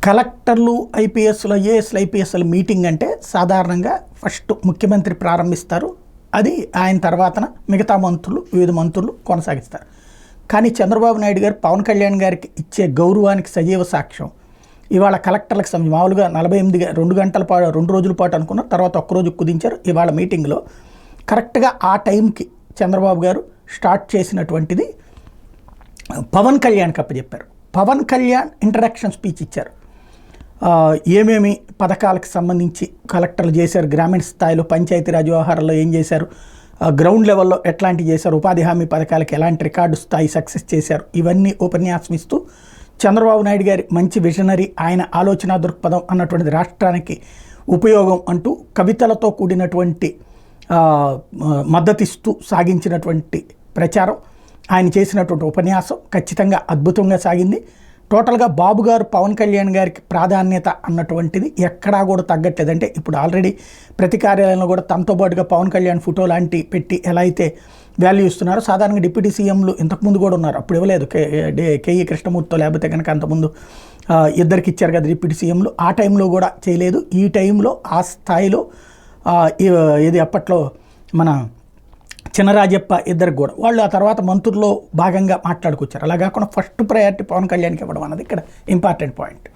కలెక్టర్లు ఐపీఎస్లు ఐఏఎస్లు ఐపీఎస్ల మీటింగ్ అంటే సాధారణంగా ఫస్ట్ ముఖ్యమంత్రి ప్రారంభిస్తారు. అది ఆయన తర్వాతన మిగతా మంత్రులు వివిధ మంత్రులు కొనసాగిస్తారు. కానీ చంద్రబాబు నాయుడు గారు పవన్ కళ్యాణ్ గారికి ఇచ్చే గౌరవానికి సజీవ సాక్ష్యం ఇవాళ కలెక్టర్లకు మామూలుగా 48 2 గంటల పాటు 2 రోజుల పాటు అనుకున్నారు. తర్వాత ఒక్కరోజు కుదించారు. ఇవాళ మీటింగ్లో కరెక్ట్గా ఆ టైంకి చంద్రబాబు గారు స్టార్ట్ చేసినటువంటిది పవన్ కళ్యాణ్కి అప్పచెప్పారు. పవన్ కళ్యాణ్ ఇంట్రడక్షన్ స్పీచ్ ఇచ్చారు. ఏమేమి పథకాలకు సంబంధించి కలెక్టర్లు చేశారు, గ్రామీణ స్థాయిలో పంచాయతీరాజ్ వ్యవహారాల్లో ఏం చేశారు, గ్రౌండ్ లెవెల్లో ఎట్లాంటి చేశారు, ఉపాధి హామీ పథకాలకు ఎలాంటి రికార్డు స్థాయి సక్సెస్ చేశారు, ఇవన్నీ ఉపన్యాసం ఇస్తూ చంద్రబాబు నాయుడు గారి మంచి విజనరీ, ఆయన ఆలోచన దృక్పథం అన్నటువంటిది రాష్ట్రానికి ఉపయోగం అంటూ కవితలతో కూడినటువంటి మద్దతిస్తూ సాగించినటువంటి ప్రచారం, ఆయన చేసినటువంటి ఉపన్యాసం ఖచ్చితంగా అద్భుతంగా సాగింది. టోటల్గా బాబు గారు పవన్ కళ్యాణ్ గారికి ప్రాధాన్యత అన్నటువంటిది ఎక్కడా కూడా తగ్గట్లేదు. అంటే ఇప్పుడు ఆల్రెడీ ప్రతి కార్యాలయంలో కూడా తనతో పాటుగా పవన్ కళ్యాణ్ ఫోటో లాంటి పెట్టి ఎలా అయితే వాల్యూ ఇస్తున్నారో, సాధారణంగా డిప్యూటీ సీఎంలు ఇంతకుముందు కూడా ఉన్నారు, అప్పుడు ఇవ్వలేదు. కేఈ కృష్ణమూర్తితో లేకపోతే కనుక అంతకుముందు ఇద్దరికి ఇచ్చారు కదా డిప్యూటీ సీఎంలు, ఆ టైంలో కూడా చేయలేదు. ఈ టైంలో ఆ స్థాయిలో ఇది అప్పట్లో మన చినరాజప్ప ఇద్దరికి కూడా వాళ్ళు ఆ తర్వాత మంత్రుల్లో భాగంగా మాట్లాడుకొచ్చారు. అలా కాకుండా ఫస్ట్ ప్రయారిటీ పవన్ కళ్యాణ్కి ఇవ్వడం అన్నది ఇక్కడ ఇంపార్టెంట్ పాయింట్.